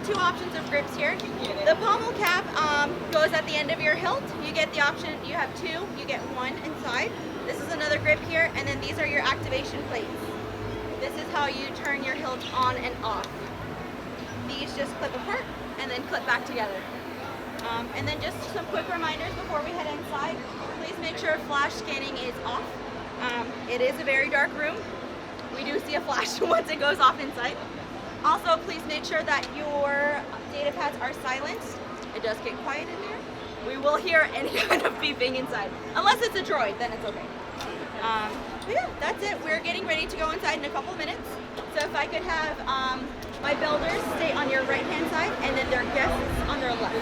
two options of grips here. The pommel cap goes at the end of your hilt. You get the option, you have two, you get one inside. This is another grip here, and then these are your activation plates. This is how you turn your hilt on and off. These just clip apart and then clip back together. And then just some quick reminders before we head inside. Please make sure flash scanning is off. It is a very dark room. We do see a flash once it goes off inside. Also, please make sure that your data pads are silenced. It does get quiet in here. We will hear any kind of beeping inside. Unless it's a droid, then it's okay. But yeah, that's it. We're getting ready to go inside in a couple minutes. So if I could have my builders stay on your right-hand side and then their guests on their left.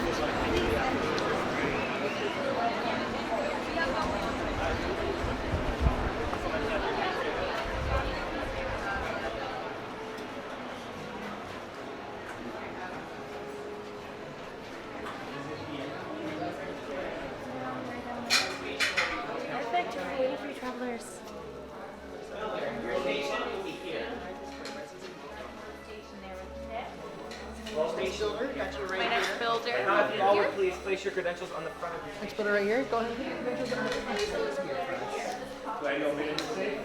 Perfect. We're waiting for you travelers. Got you right My next builder. here. Now, if you all would please place your credentials on the front of your Next builder right here. Go ahead and put your credentials on the front. Glad you all made it safe.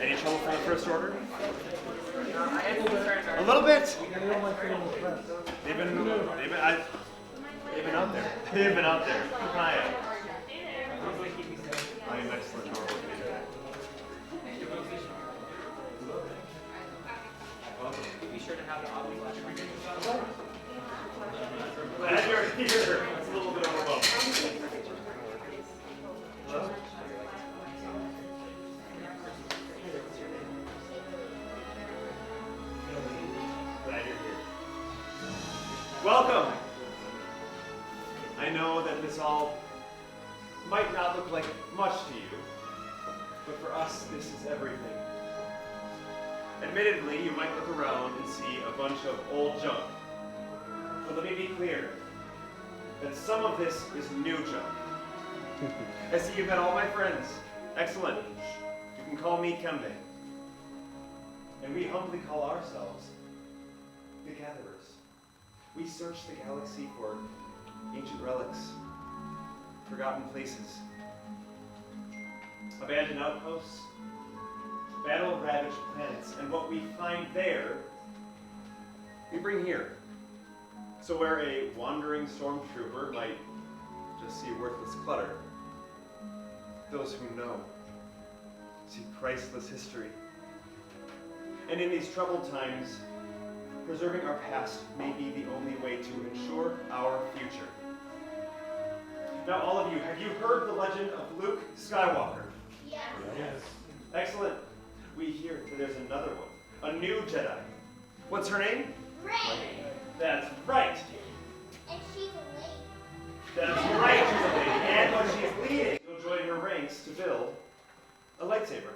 Any trouble from the First Order? A little bit. They've been out there. They've been out there. Keep an eye out. I am excellent. Be sure to have the audio flash. Glad you're here. It's a little bit overwhelming. Hello? Glad you're here. Welcome! I know that this all might not look like much to you, but for us, this is everything. Admittedly, you might look around and see a bunch of old junk. But let me be clear that some of this is new junk. I see you've met all my friends. Excellent. You can call me Kembe. And we humbly call ourselves the Gatherers. We search the galaxy for ancient relics, forgotten places, abandoned outposts, battle-ravaged planets, and what we find there, we bring here. So where a wandering stormtrooper might just see worthless clutter, those who know see priceless history. And in these troubled times, preserving our past may be the only way to ensure our future. Now, all of you, have you heard the legend of Luke Skywalker? Yes. Yes. Excellent. We hear that there's another one, a new Jedi. What's her name? Ray. That's right. And she's a lady. That's right, she's a lady. And when she's leading, you'll join her ranks to build a lightsaber.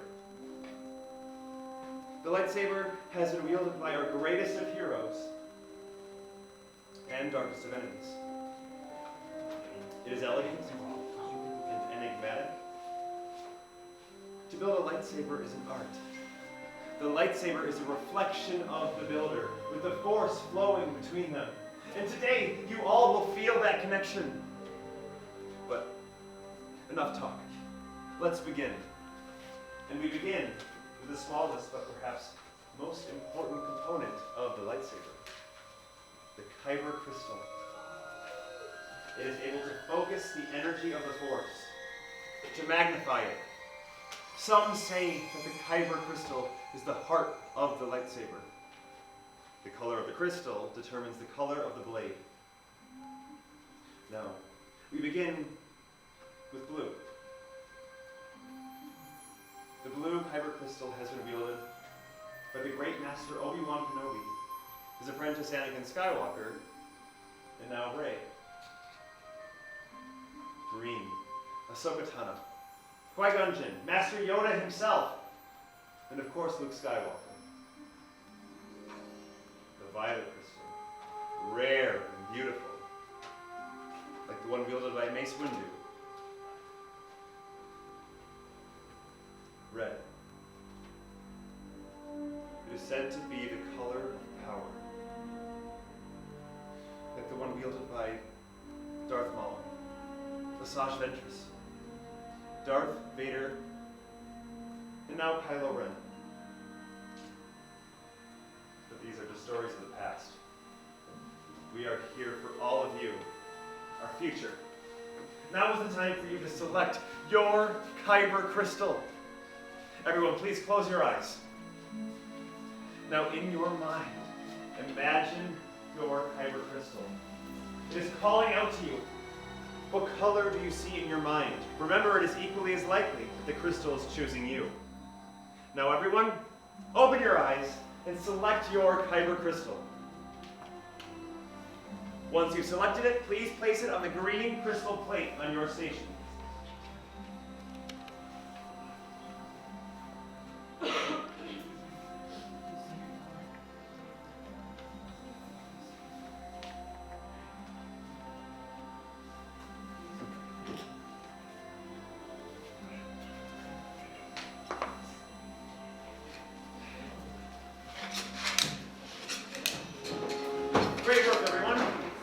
The lightsaber has been wielded by our greatest of heroes and darkest of enemies. It is elegant and enigmatic. To build a lightsaber is an art. The lightsaber is a reflection of the builder, with the force flowing between them. And today, you all will feel that connection. But enough talk. Let's begin. And we begin with the smallest, but perhaps most important component of the lightsaber, the Kyber crystal. It is able to focus the energy of the force, to magnify it. Some say that the Kyber crystal is the heart of the lightsaber. The color of the crystal determines the color of the blade. Now, we begin with blue. The blue Kyber crystal has been wielded by the great master Obi-Wan Kenobi, his apprentice Anakin Skywalker, and now Rey. Green, Ahsoka Tano, Qui-Gon Jinn, Master Yoda himself, and of course Luke Skywalker. The violet crystal, rare and beautiful, like the one wielded by Mace Windu. Red. It is said to be the color of power. Like the one wielded by Darth Maul, Asajj Ventress, Darth Vader, and now Kylo Ren. But these are just stories of the past. We are here for all of you, our future. Now is the time for you to select your Kyber crystal. Everyone, please close your eyes. Now, in your mind, imagine your Kyber crystal. It is calling out to you. What color do you see in your mind? Remember, it is equally as likely that the crystal is choosing you. Now, everyone, open your eyes and select your Kyber crystal. Once you've selected it, please place it on the green crystal plate on your station. Great work, everyone.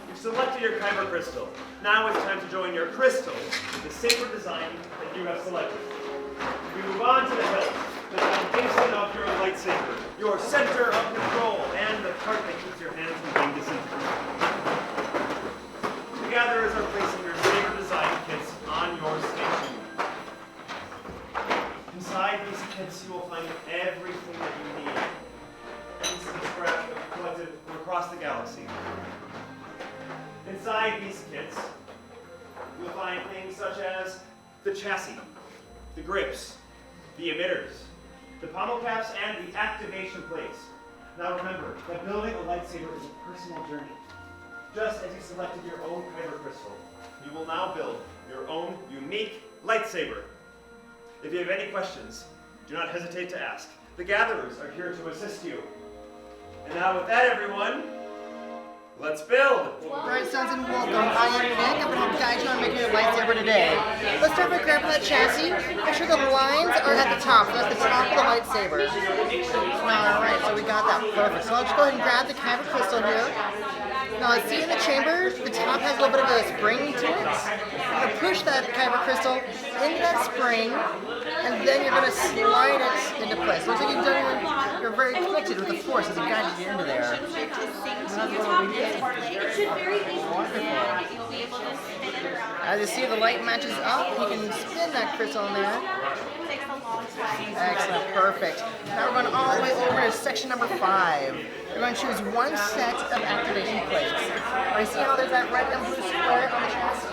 You've selected your Kyber crystal. Now it's time to join your crystal with the sacred design that you have selected. We move on to the hilt, the foundation of your lightsaber, your center of control, and the part that keeps your hands from being disintegrated. The gatherers are placing your saber design kits on your station. Inside these kits, you will find everything that you need. Pieces of scrap collected from across the galaxy. Inside these kits, you'll find things such as the chassis, the grips, the emitters, the pommel caps, and the activation plates. Now remember that building a lightsaber is a personal journey. Just as you selected your own Kyber crystal, you will now build your own unique lightsaber. If you have any questions, do not hesitate to ask. The gatherers are here to assist you. And now with that, everyone, let's build! Alright, sons and welcome. I am Nick. I'm going to guide you on making a lightsaber today. Let's start by grabbing that chassis. Make sure the lines are at the top. So that's the top of the lightsaber. Alright, so we got that. Perfect. So I'll just go ahead and grab the Kyber crystal here. Now, see in the chamber, the top has a little bit of a spring to it. You're going to push that Kyber crystal into that spring, and then you're going to slide it into place. Looks like you're very connected with the force as it guides you into there. As you see, the light matches up. You can spin that crystal in there. Excellent, perfect. Now we're going all the way over to section number 5. You're going to choose one set of activation plates. Now you see how there's that red and blue square on the chassis?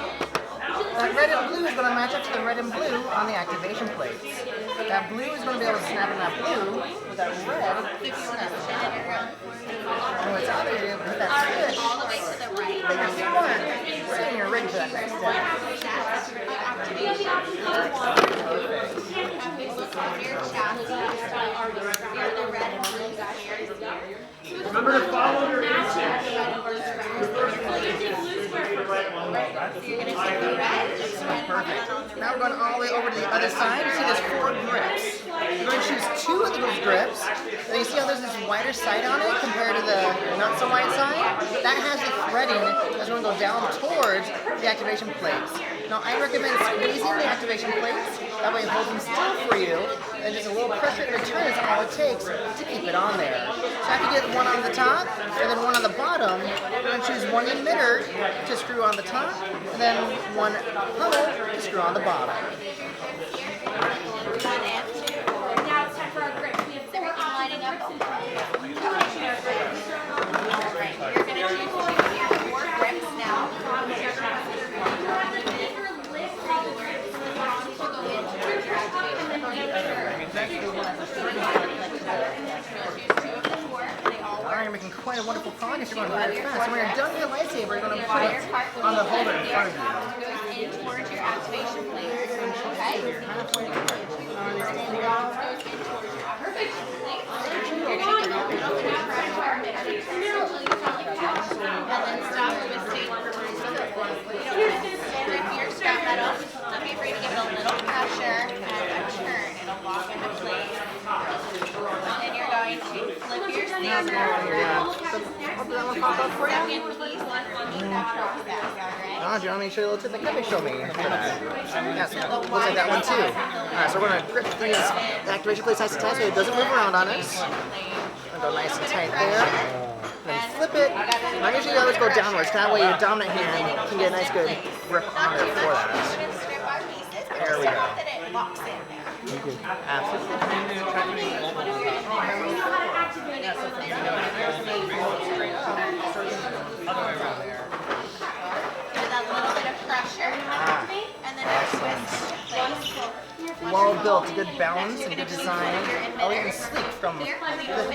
That red and blue is going to match up to the red and blue on the activation plates. That blue is going to be able to snap in that blue, with that red snap in that red. And what's out there, you're able to hit that switch. All the way to the right. Then you're smart. So you're ready for that next step. Remember to follow your instincts. Perfect. Now we're going all the way over to the other side. You see there's 4 grips. You're going to choose 2 of those grips. And you see how there's this wider side on it compared to the not so wide side? That has the threading that's going to go down towards the activation plates. Now I recommend squeezing the activation plates. That way it holds them still for you. And just a little pressure in return is all it takes to keep it on there. So after you get one on the top and then one on the bottom, you're going to choose one emitter to screw on the top and then one pummel to screw on the bottom. Now it's time for our grip. We have 4 lining up. Alright, you're going to choose 4 grips now. Alright, you're making quite a wonderful progress. You're going very fast. So when you're done with your lightsaber, you're going to put it on the holder in front of you. Goes in towards your activation plate. Okay? You're halfway to it. And then stop the mistake for strap that up. Don't be afraid to give it a little pressure and a turn. It'll lock into place. And then you're going to flip your How's it going here? Yeah. Open that one pop up for you? Second piece on that cross back, alright? Oh, do you want me to show you a little tip? Let me show me for that. Yeah, so looks like that one too. Alright, so we're going to grip these activation plates nice and tight so it doesn't move around on us. Go nice and tight there. Then flip it. Now usually the others go downwards. That way your dominant hand can get a nice good grip on there for that. There we go. Well built, good balance and good design. Elegant and sleek from the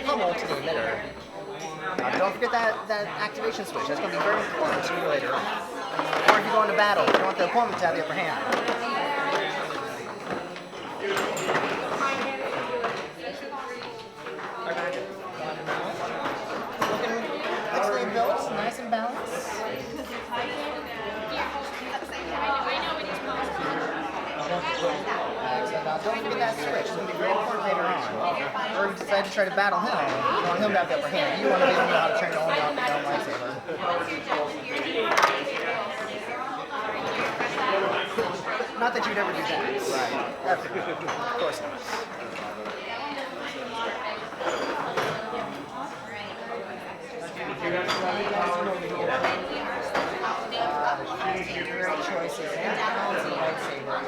pummel to the emitter. Don't forget that activation switch. That's going to be very important to you later. Or if you go into battle, you want the opponent to have the upper hand. Looking excellently built, nice and balanced. Don't forget that switch. It's going to be very important later on. Or if you decide to try to battle him, you want him to have the upper hand. You want to be able to know how to turn your own lightsaber. Not that you'd ever do that. Right. Ever. Of course not. Great choices. Lightsaber.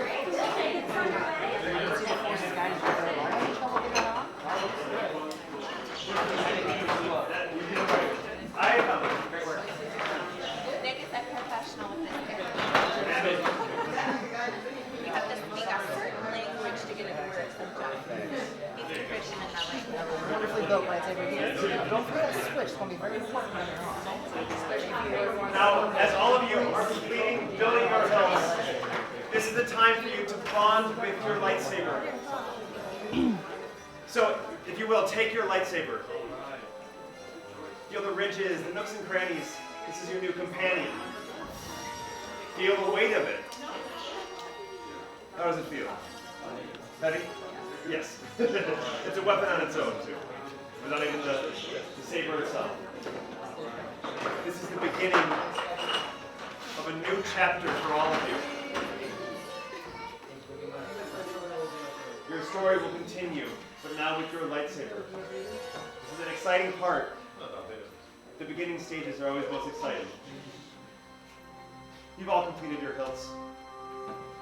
Nick is a professional with this character. You have to speak a certain language to get it to work sometimes. He's proficient in that language. Wonderfully built lightsaber here. Don't forget that switch. It's going to be very important later on. Now, as all of you are completing building your hills, this is the time for you to bond with your lightsaber. So, if you will, take your lightsaber. Feel the ridges, the nooks and crannies. This is your new companion. Feel the weight of it. How does it feel? Heavy? Yes. It's a weapon on its own, too. Without even the saber itself. This is the beginning of a new chapter for all of you. Your story will continue, but now with your lightsaber. This is an exciting part. The beginning stages are always most exciting. You've all completed your hilts,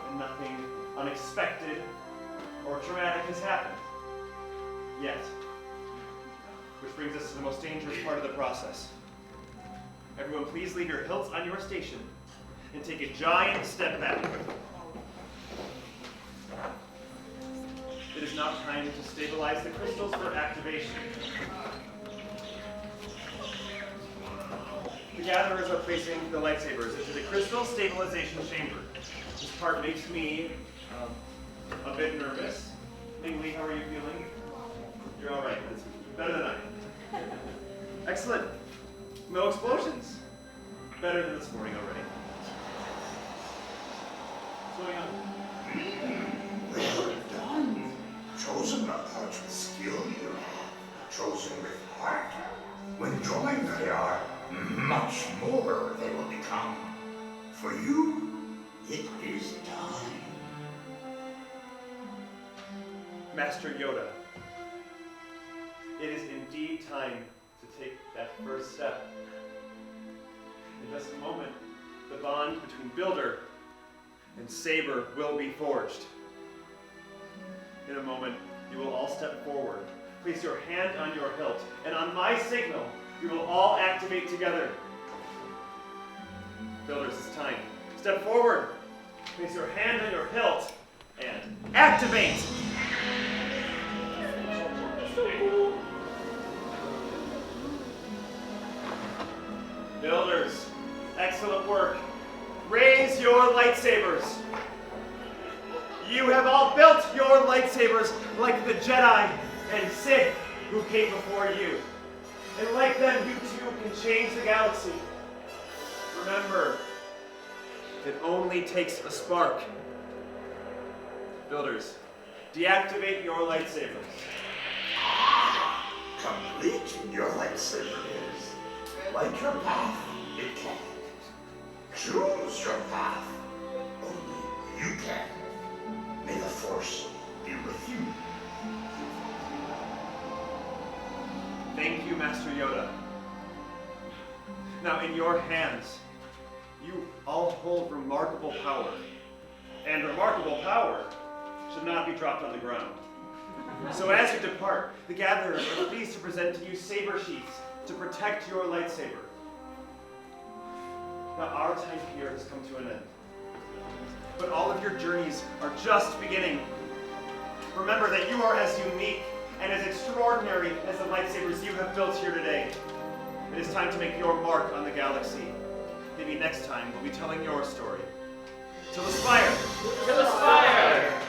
and nothing unexpected or traumatic has happened. Yet. Which brings us to the most dangerous part of the process. Everyone, please leave your hilts on your station and take a giant step back. It is now time to stabilize the crystals for activation. The gatherers are placing the lightsabers into the crystal stabilization chamber. This part makes me a bit nervous. Ming Lee, how are you feeling? You're all right. That's better than I am. Excellent. No explosions. Better than this morning already. What's going on? Well done. Chosen a part with skill you have. Chosen with heart. When joined they are, much more they will become. For you, it is time. Master Yoda, it is indeed time to take that first step. In just a moment, the bond between Builder and Saber will be forged. In a moment, you will all step forward. Place your hand on your hilt, and on my signal, you will all activate together. Builders, it's time. Step forward. Place your hand on your hilt, and activate! Builders, excellent work. Raise your lightsabers. You have all built your lightsabers like the Jedi and Sith who came before you. And like them, you too can change the galaxy. Remember, it only takes a spark. Builders, deactivate your lightsabers. Complete your lightsaber is. Like your path, it can. Choose your path. Only you can. May the Force be with you. Thank you, Master Yoda. Now, in your hands, you all hold remarkable power. And remarkable power should not be dropped on the ground. So as you depart, the gatherers are pleased to present to you saber sheaths to protect your lightsaber. Now, our time here has come to an end. But all of your journeys are just beginning. Remember that you are as unique and as extraordinary as the lightsabers you have built here today. It is time to make your mark on the galaxy. Maybe next time we'll be telling your story. To the spire! To the spire!